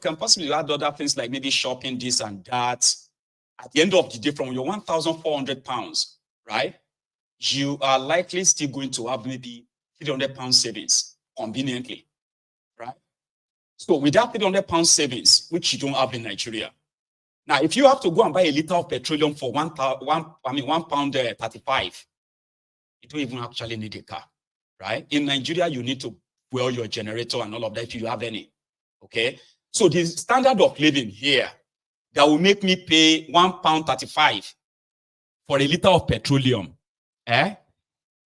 can possibly add other things like maybe shopping, this and that. At the end of the day, from your 1,400 pounds, right, you are likely still going to have maybe 300 pounds savings conveniently, right? So with that 300 pounds savings, which you don't have in Nigeria, now if you have to go and buy a liter of petroleum for £1 pound 35, you don't even actually need a car, right? In Nigeria, you need to fuel your generator and all of that if you have any, okay? So the standard of living here that will make me pay £1 pound 35 for a liter of petroleum,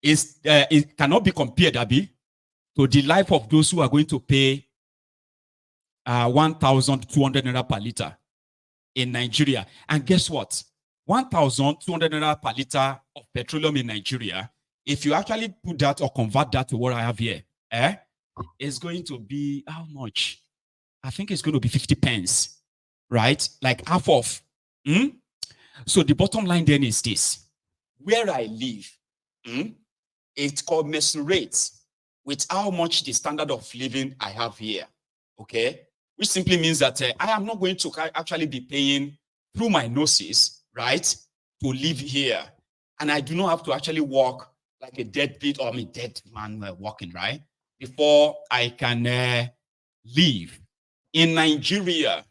it cannot be compared, Abi, to the life of those who are going to pay 1,200 naira per liter in Nigeria. And guess what? 1,200 naira per liter of petroleum in Nigeria, if you actually put that or convert that to what I have here, it's going to be how much? I think it's going to be 50 pence, right? Like half of. So the bottom line then is this. Where I live, it commensurates with how much the standard of living I have here, okay? Which simply means that I am not going to actually be paying through my noses, right, to live here. And I do not have to actually walk like a deadbeat or a dead man walking, right, before I can live. In Nigeria,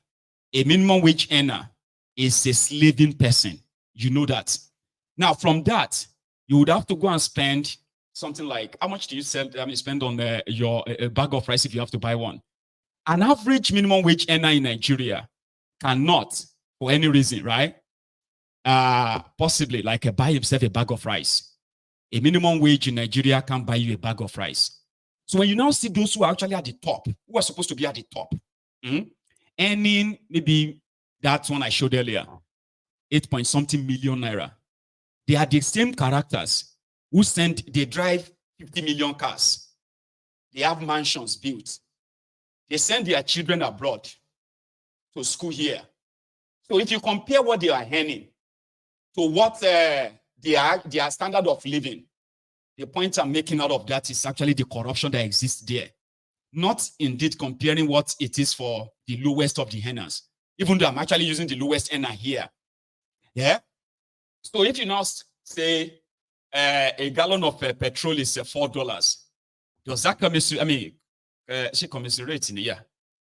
a minimum wage earner is a slaving person. You know that. Now, from that, you would have to go and spend something like, how much do you spend on your bag of rice if you have to buy one? An average minimum wage earner in Nigeria cannot, for any reason, right, possibly like buy himself a bag of rice. A minimum wage in Nigeria can buy you a bag of rice. So when you now see those who are actually at the top, who are supposed to be at the top, earning maybe that one I showed earlier, 8-point-something million naira, they are the same characters who they drive 50 million cars. They have mansions built. They send their children abroad to school here. So if you compare what they are earning to what their standard of living, the point I'm making out of that is actually the corruption that exists there. Not indeed comparing what it is for the lowest of the earners, even though I'm actually using the lowest earner here. Yeah. So if you now say a gallon of petrol is $4, does that commiserate? I mean, she commiserate in a year.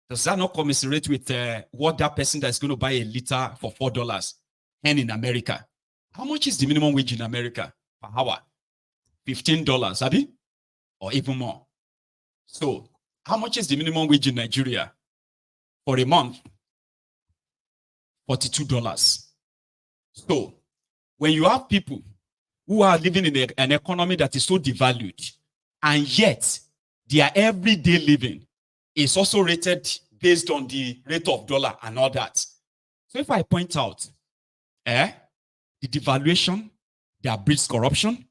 Does that not commiserate with what that person that's going to buy a liter for $4 earn in America? How much is the minimum wage in America per hour? $15, Abi? Or even more. So, how much is the minimum wage in Nigeria for a month? $42. So, when you have people who are living in an economy that is so devalued, and yet their everyday living is also rated based on the rate of dollar and all that. So if I point out the devaluation that breeds corruption,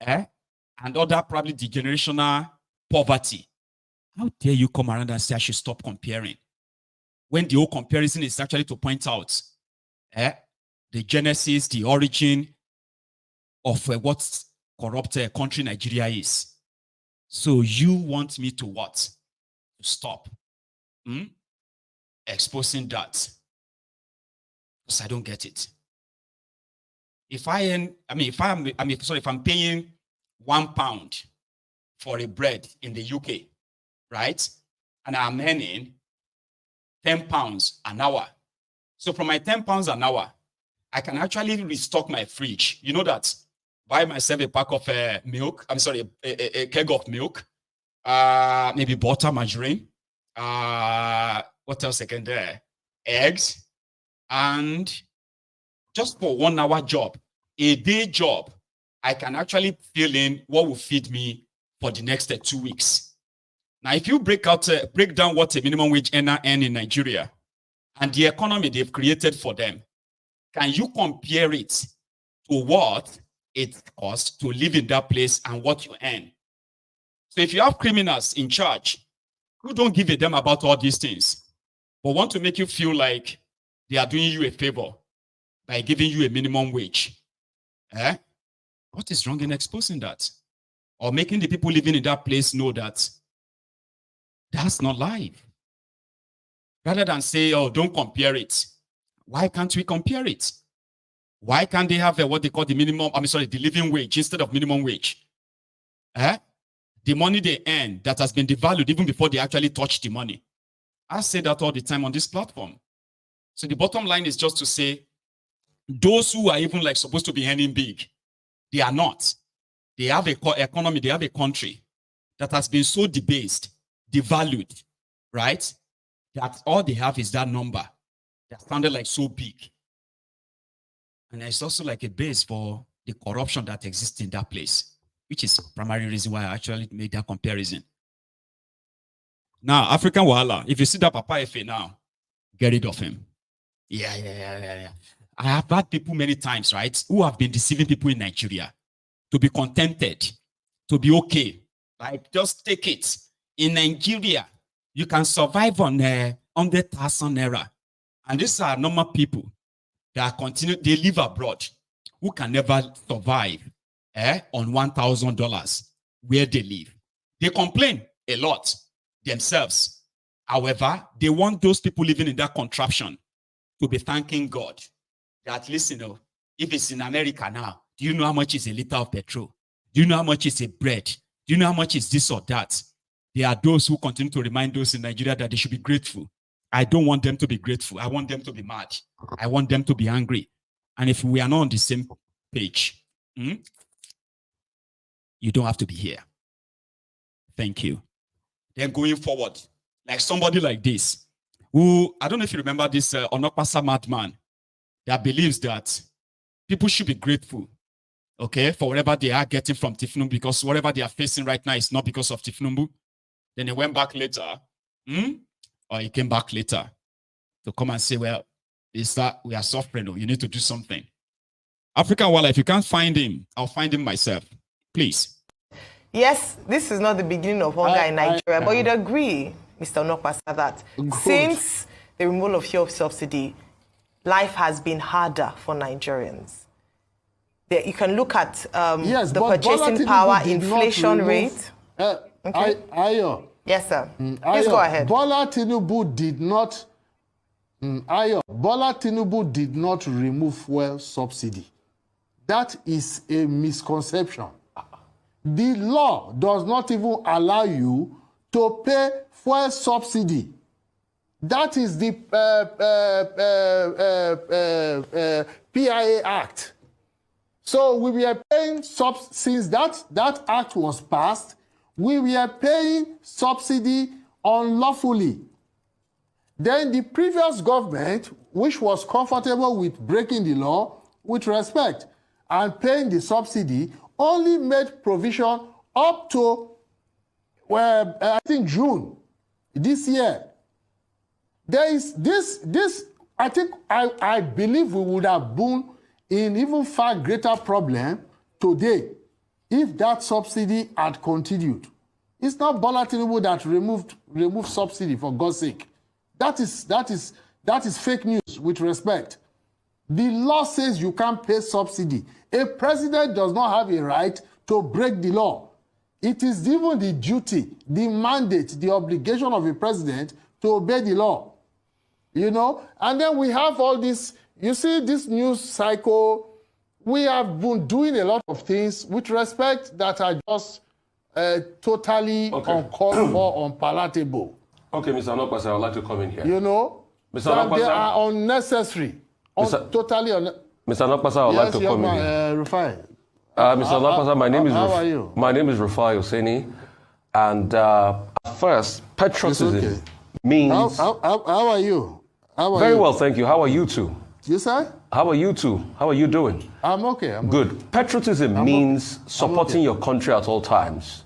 and other probably degenerational poverty, how dare you come around and say I should stop comparing? When the whole comparison is actually to point out the genesis, the origin of what corrupt country Nigeria is. So you want me to what? To stop exposing that? Because I don't get it. If I'm paying £1 for a bread in the UK, right? And I'm earning £10 an hour. So from my £10 an hour, I can actually restock my fridge. You know that? Buy myself a pack of milk. A keg of milk. Maybe butter, margarine. What else again there? Eggs. And just for 1 hour job, a day job, I can actually fill in what will feed me for the next 2 weeks. Now, if you break down what a minimum wage earner earn in Nigeria and the economy they've created for them, can you compare it to what it costs to live in that place and what you earn? So if you have criminals in charge who don't give a damn about all these things, but want to make you feel like they are doing you a favor by giving you a minimum wage, what is wrong in exposing that? Or making the people living in that place know that that's not life. Rather than say, oh, don't compare it. Why can't we compare it? Why can't they have what they call the the living wage instead of minimum wage? The money they earn that has been devalued even before they actually touch the money. I say that all the time on this platform. So the bottom line is just to say, those who are even like supposed to be earning big, they are not. They have a economy, they have a country that has been so debased, devalued, right? That all they have is that number that sounded like so big. And it's also like a base for the corruption that exists in that place, which is the primary reason why I actually made that comparison. Now, African Wahala, if you see that Papa Efe now, get rid of him. Yeah. I have had people many times, right, who have been deceiving people in Nigeria to be contented, to be okay. Like, just take it. In Nigeria, you can survive on 100,000 naira. And these are normal people that continue, they live abroad, who can never survive on $1,000 where they live. They complain a lot themselves. However, they want those people living in that contraption to be thanking God that, listen, if it's in America now, do you know how much is a liter of petrol? Do you know how much is a bread? Do you know how much is this or that? There are those who continue to remind those in Nigeria that they should be grateful. I don't want them to be grateful. I want them to be mad. I want them to be angry. And if we are not on the same page, you don't have to be here. Thank you. Then going forward, like somebody like this, who, I don't know if you remember this Onokpasa madman that believes that people should be grateful, okay, for whatever they are getting from Tifnumbu, because whatever they are facing right now is not because of Tifnumbu. Then he went back later, or he came back later to come and say, well, we are suffering, you need to do something. African Wahala, if you can't find him, I'll find him myself. Please. Yes, this is not the beginning of hunger in Nigeria, but you'd agree, Mr. Onokpasa, that since the removal of fuel subsidy, life has been harder for Nigerians. You can look at the purchasing power, inflation rate. Okay. Yes, sir. Please go ahead. Bola Tinubu did not remove fuel subsidy. That is a misconception. The law does not even allow you to pay fuel subsidy. That is the PIA Act. So we were paying, since that act was passed, we were paying subsidy unlawfully. Then the previous government, which was comfortable with breaking the law with respect and paying the subsidy, only made provision up to, I think, June this year. There is this, I think, I believe we would have been in even far greater problem today if that subsidy had continued. It's not Bola Tinubu that removed subsidy, for God's sake. That is fake news with respect. The law says you can't pay subsidy. A president does not have a right to break the law. It is even the duty, the mandate, the obligation of a president to obey the law. You know? And then we have all this, you see this news cycle, we have been doing a lot of things with respect that are just totally uncalled for, unpalatable. Okay, Mr. Onokpasa, I would like to come in here. You know? Mr. Onokpasa, they are unnecessary. Totally unnecessary. Mr. Onokpasa, I would like to come in here. Rufai. Mr. Onokpasa, my name is how are you? My name is Rufai Oseni. And first, patriotism means... How are you? Very well, thank you. How are you two? You say? How are you two? How are you doing? I'm okay. Good. Okay. Patriotism means supporting your country at all times,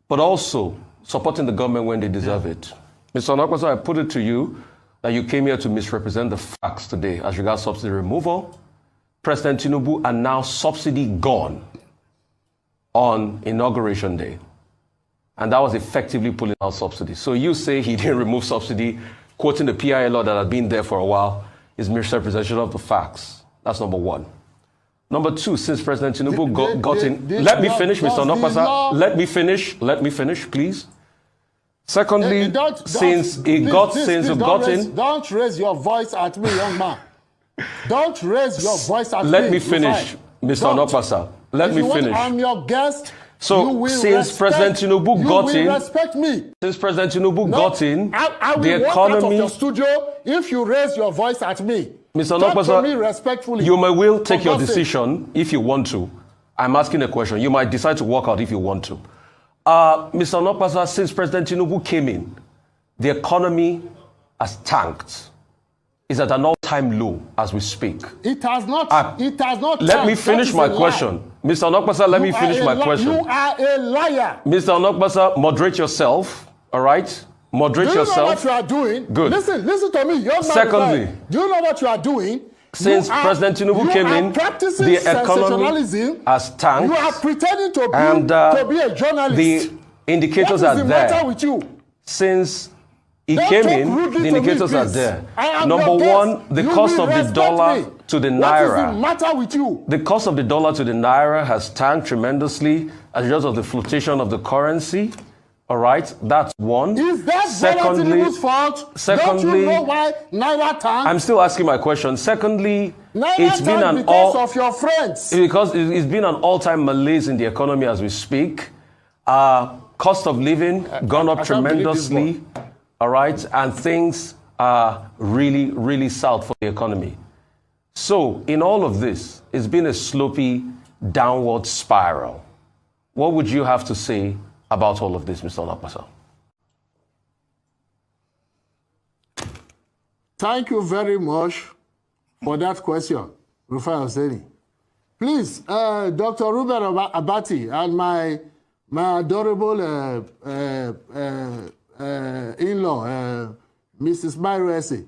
but also supporting the government when they deserve it. Mr. Onokpasa, I put it to you that you came here to misrepresent the facts today as regards subsidy removal. President Tinubu announced subsidy gone on Inauguration Day. And that was effectively pulling out subsidy. So you say he didn't remove subsidy, quoting the PIA law that had been there for a while, is misrepresentation of the facts. That's number one. Number two, since President Tinubu got in... Let me finish, Mr. Onokpasa. Let me finish, please. Secondly, since you've gotten... Don't raise your voice at me, young man. Don't raise your voice at me. Let me finish, Mr. Onokpasa. Let me finish. I'm your guest. So since President Tinubu got in, respect me. Since President Tinubu got in, I will the walk out of economy... your studio if you raise your voice at me. Mr. Talk to me Onokpasa, respectfully. you may will take your decision if you want to. I'm asking a question. You might decide to walk out if you want to. Mr. Onokpasa, since President Tinubu came in, the economy has tanked. It's at an all-time low as we speak. It has not. It has not. Let me finish my question. Mr. Onokpasa, let me finish my question. You are a liar. Mr. Onokpasa, moderate yourself, all right? Moderate yourself. Do you know what you are doing? Good. Listen to me. Young man. Secondly, do you know what you are doing? Since President Tinubu came in, the economy has tanked. You are pretending to be a journalist. The indicators are there. What is the matter with you? Since he came in, the indicators are there. Number one, the cost of the dollar to the naira. What is the matter with you? The cost of the dollar to the naira has tanked tremendously as a result of the fluctation of the currency. All right, that's one. Is that Tinubu's fault? Don't you know why naira tanked? I'm still asking my question. Secondly, it's been because of your friends. Because it's been an all-time malaise in the economy as we speak. Cost of living gone up tremendously. All right, and things are really, really south for the economy. So, in all of this, it's been a slopey downward spiral. What would you have to say about all of this, Mr. Onokpasa? Thank you very much for that question, Rufai Hosseini. Please, Dr. Ruben Abati and my adorable in-law, Mrs. Myro.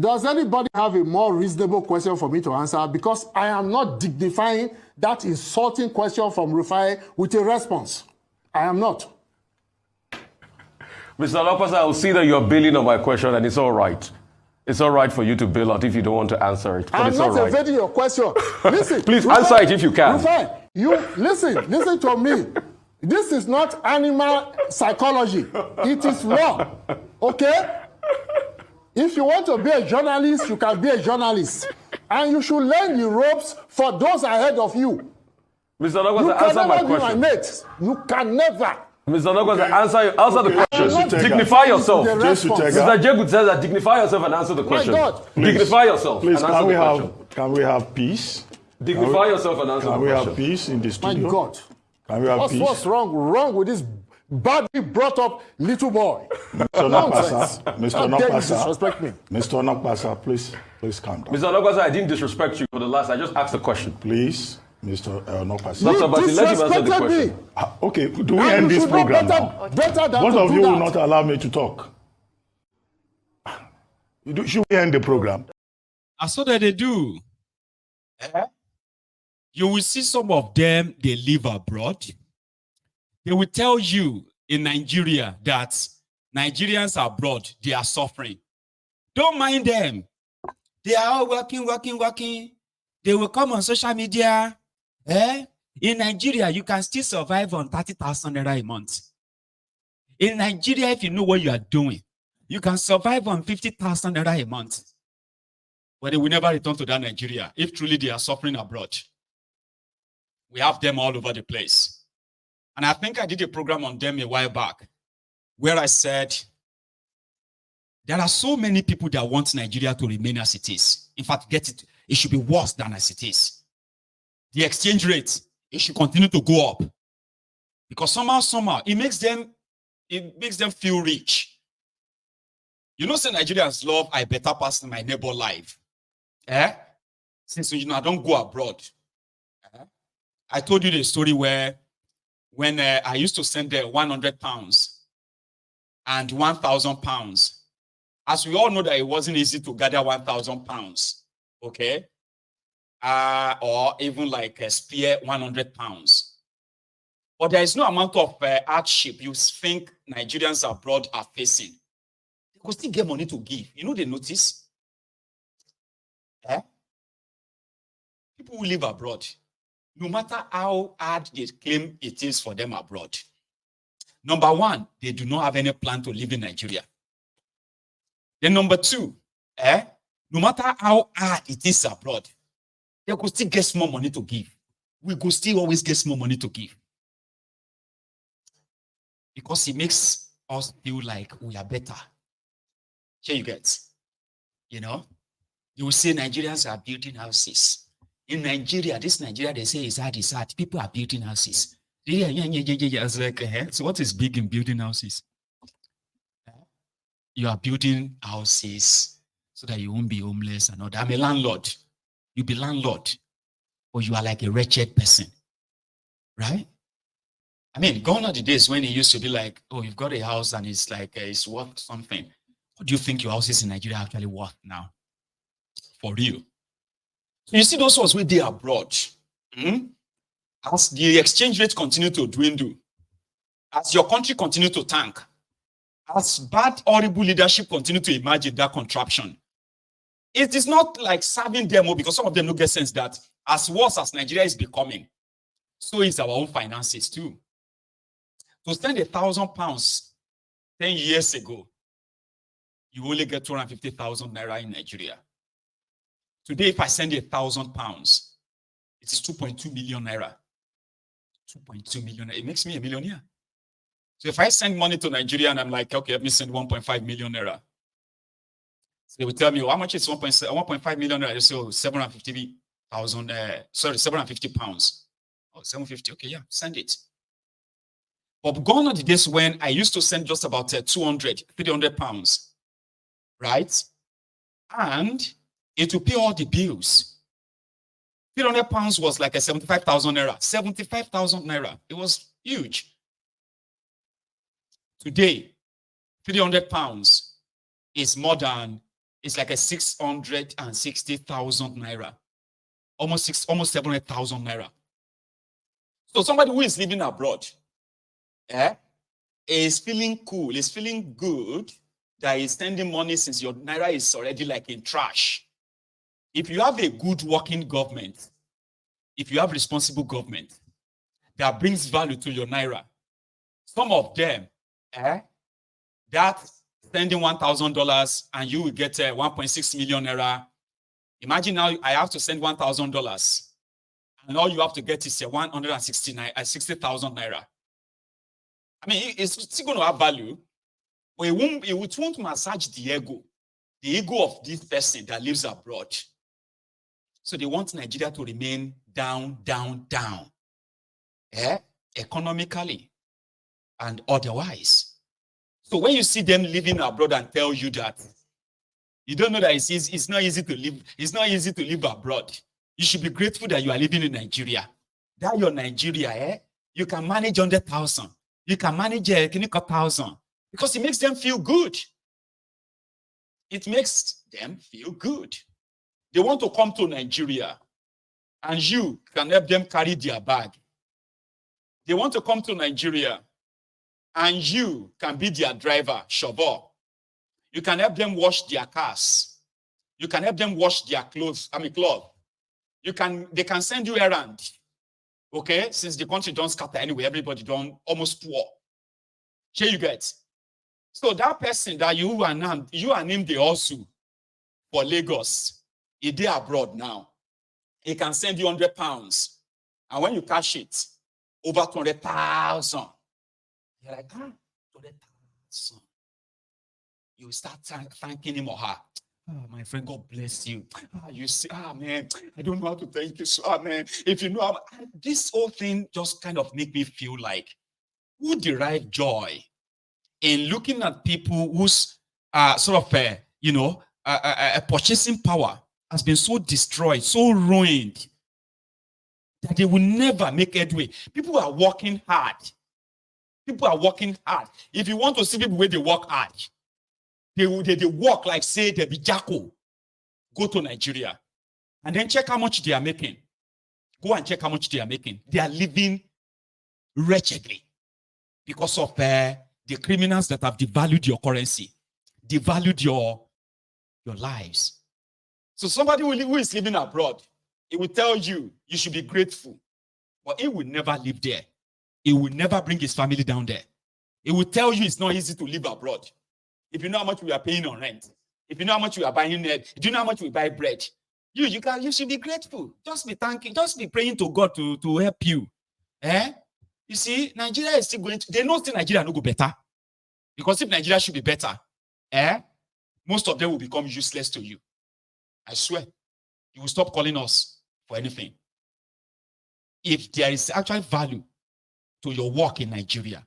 Does anybody have a more reasonable question for me to answer? Because I am not dignifying that insulting question from Rufai with a response. I am not. Mr. Onokpasa, I will see that you're bailing on my question, and it's all right. It's all right for you to bail out if you don't want to answer it. But I'm not evading your question. Listen, please Rufai, answer it if you can. Rufai, listen to me. This is not animal psychology. It is law. Okay? If you want to be a journalist, you can be a journalist. And you should learn the ropes for those ahead of you. Mr. Onokpasa, answer my question. You my mate. You can never. Mr. Onokpasa, answer the question. Dignify yourself. Mr. Jegud says that dignify yourself and answer the question. My God. Dignify yourself Please, and answer the question. Can we have peace? Dignify yourself and answer the question. Can we have peace in the studio? My God. Can we have peace? What's wrong with this badly brought up little boy? Mr. Onokpasa, disrespect me. Mr. Onokpasa, please calm down. Mr. Onokpasa, I didn't disrespect you for the last. I just asked the question. Please, Mr. Onokpasa. Dr. Basi, let him answer the question. Okay, do we end this program now? Better than Both of you will not allow me to talk. Should we end the program? I saw that they do. You will see some of them, they live abroad. They will tell you in Nigeria that Nigerians abroad, they are suffering. Don't mind them. They are all working. They will come on social media. In Nigeria, you can still survive on 30,000 naira a month. In Nigeria, if you know what you are doing, you can survive on 50,000 naira a month. But they will never return to that Nigeria if truly they are suffering abroad. We have them all over the place. And I think I did a program on them a while back where I said, there are so many people that want Nigeria to remain as it is. In fact, it should be worse than as it is. The exchange rate, it should continue to go up. Because somehow, it makes them feel rich. You know, say Nigerians love I better pass my neighbor life. Since I don't go abroad. I told you the story where when I used to send there 100 pounds and 1,000 pounds. As we all know that it wasn't easy to gather 1,000 pounds, okay? Or even like a spare 100 pounds. But there is no amount of hardship you think Nigerians abroad are facing. They could still get money to give. You know, they notice? People who live abroad, no matter how hard they claim it is for them abroad, Number one, they do not have any plan to live in Nigeria. Then number two, no matter how hard it is abroad, they could still get more money to give. We could still always get more money to give. Because it makes us feel like we are better. Here you get, you know, you will say Nigerians are building houses. In Nigeria, this Nigeria, they say is hard, it's hard. People are building houses. Yeah. It's like, so what is big in building houses? You are building houses so that you won't be homeless and all that. I'm a landlord. You be landlord, or you are like a wretched person, right? I mean, gone are the days when it used to be like, oh, you've got a house and it's like, it's worth something. What do you think your houses in Nigeria are actually worth now? For real. So you see those ones where they are abroad. As the exchange rate continue to dwindle, as your country continue to tank, as bad, horrible leadership continue to emerge in that contraption, it is not like serving them, because some of them don't get sense that as worse as Nigeria is becoming, so is our own finances too. To spend £1,000 10 years ago, you only get 250,000 naira in Nigeria. Today, if I send you £1,000, it is 2.2 million naira. 2.2 million. It makes me a millionaire. So if I send money to Nigeria and I'm like, okay, let me send 1.5 million naira. So they will tell me, how much is 1.5 million naira? So 750,000, 750 pounds. Oh, 750. Okay, yeah, send it. But gone are the days when I used to send just about 200, 300 pounds, right? And it will pay all the bills. 300 pounds was like a 75,000 naira. 75,000 naira. It was huge. Today, 300 pounds is more than, it's like a 660,000 naira. Almost 700,000 naira. So somebody who is living abroad, is feeling cool, is feeling good that he's sending money since your naira is already like in trash. If you have a good working government, if you have responsible government that brings value to your naira, some of them, that sending $1,000 and you will get 1.6 million naira. Imagine now I have to send $1,000 and all you have to get is 60,000 naira. I mean, it's still going to have value, but it won't massage the ego of this person that lives abroad. So they want Nigeria to remain down, economically and otherwise. So when you see them living abroad and tell you that, you don't know that it's not easy to live. It's not easy to live abroad. You should be grateful that you are living in Nigeria. That you're Nigeria, you can manage 100,000. You can manage 1,000 because it makes them feel good. It makes them feel good. They want to come to Nigeria and you can help them carry their bag. They want to come to Nigeria and you can be their driver, chauffeur. You can help them wash their cars. You can help them wash their clothes. They can send you errand. Okay, since the country don't scatter anyway, everybody don't almost poor. Here you get. So that person that you and him they also for Lagos, if they are abroad now, he can send you £100, and when you cash it, over 200,000. You're like, 200,000. You start thanking him or her. Oh, my friend, God bless you. You see, man, I don't know how to thank you. So, man, if you know, this whole thing just kind of make me feel like, who derive joy in looking at people whose purchasing power has been so destroyed, so ruined, that they will never make headway. People are working hard. If you want to see people where they work hard, they work like, say, they be Jacko. Go to Nigeria and then check how much they are making. Go and check how much they are making. They are living wretchedly because of the criminals that have devalued your currency, devalued your lives. So somebody who is living abroad, it will tell you should be grateful, but he will never live there. He will never bring his family down there. It will tell you it's not easy to live abroad. If you know how much we are paying on rent, if you know how much we are buying, do you know how much we buy bread? You should be grateful. Just be thanking, just be praying to God to help you. You see, Nigeria is still going to, they know still Nigeria no go better. Because if Nigeria should be better, most of them will become useless to you. I swear. You will stop calling us for anything. If there is actual value to your work in Nigeria,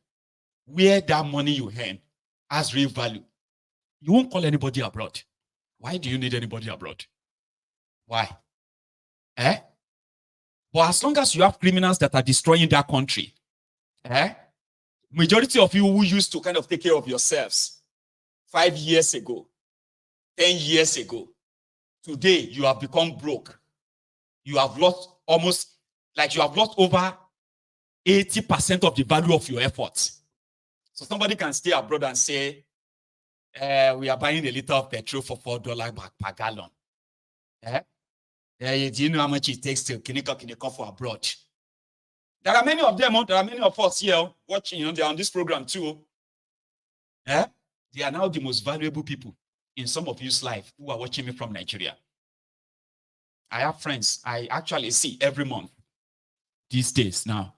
where that money you earn has real value, you won't call anybody abroad. Why do you need anybody abroad? Why? But as long as you have criminals that are destroying that country, majority of you who used to kind of take care of yourselves 5 years ago, 10 years ago, today you have become broke. You have lost over 80% of the value of your efforts. So somebody can stay abroad and say, we are buying a liter of petrol for $4 per gallon. Do you know how much it takes to kinika for abroad? There are many of them. There are many of us here watching. They're on this program too. They are now the most valuable people in some of you's life who are watching me from Nigeria. I have friends I actually see every month. These days now,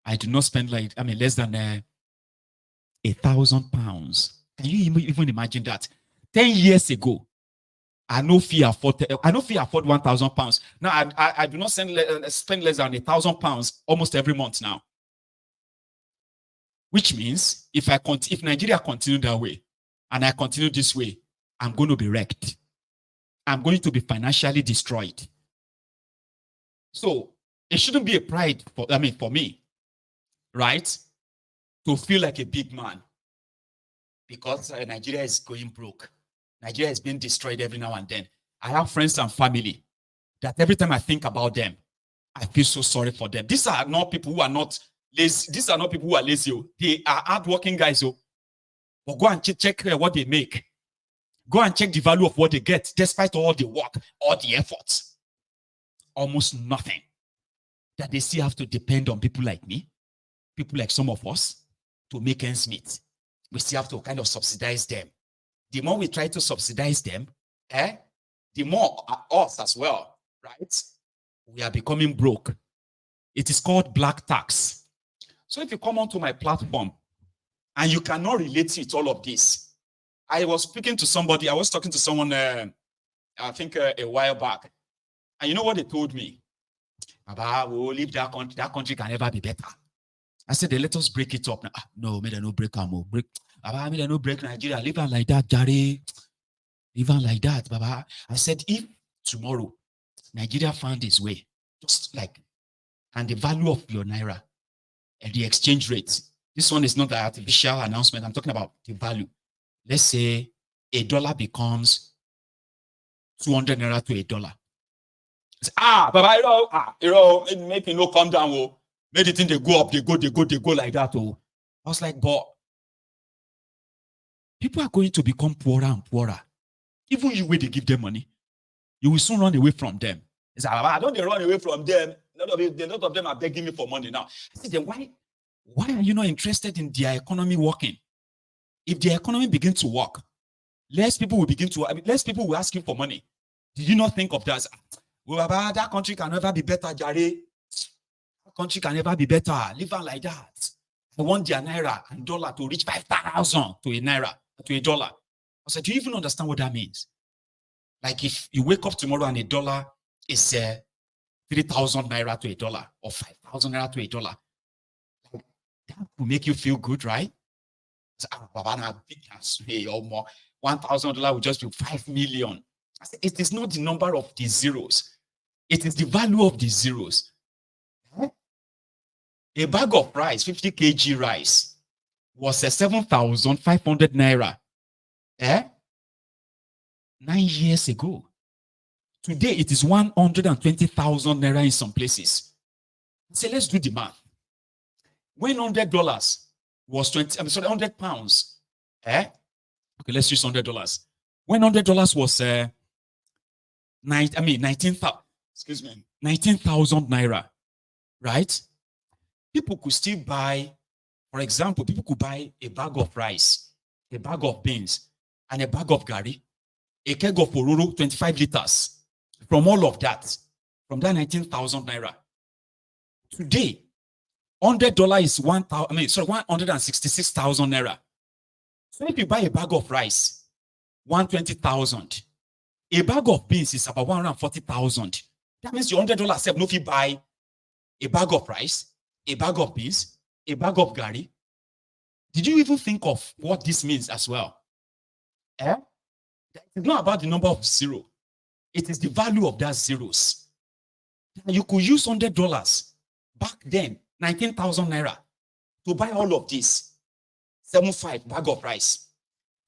I do not spend less than £1,000. Can you even imagine that? 10 years ago, I no fee afford £1,000. Now I do not spend less than £1,000 almost every month now. Which means if Nigeria continue that way and I continue this way, I'm going to be wrecked. I'm going to be financially destroyed. So it shouldn't be a pride for me, right? To feel like a big man because Nigeria is going broke. Nigeria is being destroyed every now and then. I have friends and family that every time I think about them, I feel so sorry for them. These are not people who are not lazy. These are not people who are lazy. They are hardworking guys. But go and check what they make. Go and check the value of what they get, despite all the work, all the efforts. Almost nothing. That they still have to depend on people like me, people like some of us, to make ends meet. We still have to kind of subsidize them. The more we try to subsidize them, the more us as well, right? We are becoming broke. It is called black tax. So if you come onto my platform and you cannot relate to all of this, I was talking to someone, I think a while back. And you know what they told me? Baba, we'll leave that country. That country can never be better. I said, let us break it up. No, may they no break Baba, may they no break Nigeria. Leave it like that, Jare. Leave it like that, Baba. I said, if tomorrow Nigeria found its way, and the value of your naira and the exchange rate, this one is not the artificial announcement. I'm talking about the value. Let's say $1 becomes 200 naira to $1. Baba, make me no come down. Made the thing they go up, they go like that. I was like, but people are going to become poorer and poorer. Even you, when they give them money, you will soon run away from them. It's like, I don't run away from them. A lot of them are begging me for money now. I said, then why are you not interested in their economy working? If their economy begins to work, less people will ask you for money. Did you not think of that? Well, that country can never be better, Jare. That country can never be better. Live on like that. I want their naira and dollar to reach 5,000 to a naira, to $1. I said, do you even understand what that means? Like if you wake up tomorrow and $1 is 3,000 naira to $1 or 5,000 naira to $1, that will make you feel good, right? $1,000 will just be 5 million. I said, it is not the number of the zeros. It is the value of the zeros. A bag of rice, 50 kg rice, was 7,500 naira. 9 years ago. Today, it is 120,000 naira in some places. So let's do the math. When $100 was 100 pounds. Okay, let's use $100. When $100 was 19,000 naira, right? People could still buy For example, people could buy a bag of rice, a bag of beans, and a bag of gari, a keg of pororo, 25 liters. From all of that, from that 19,000 naira. Today, $100 is 166,000 naira. So if you buy a bag of rice, 120,000. A bag of beans is about 140,000. That means your $100 self, no, if you buy a bag of rice, a bag of beans, a bag of gari. Did you even think of what this means as well? It's not about the number of zero. It is the value of that zeros. You could use $100 back then, 19,000 naira, to buy all of this. 7,500 bag of rice,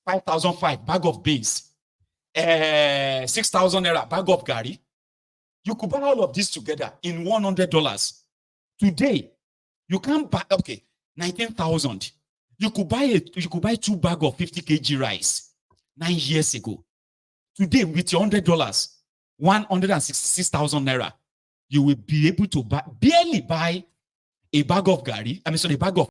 5,500 bag of beans, 6,000 naira bag of gari. You could buy all of this together in $100. Today, you can't buy 19,000. You could buy 2 bags of 50 kg rice 9 years ago. Today, with your $100, 166,000 naira, you will be able to barely buy a bag of gari. A bag of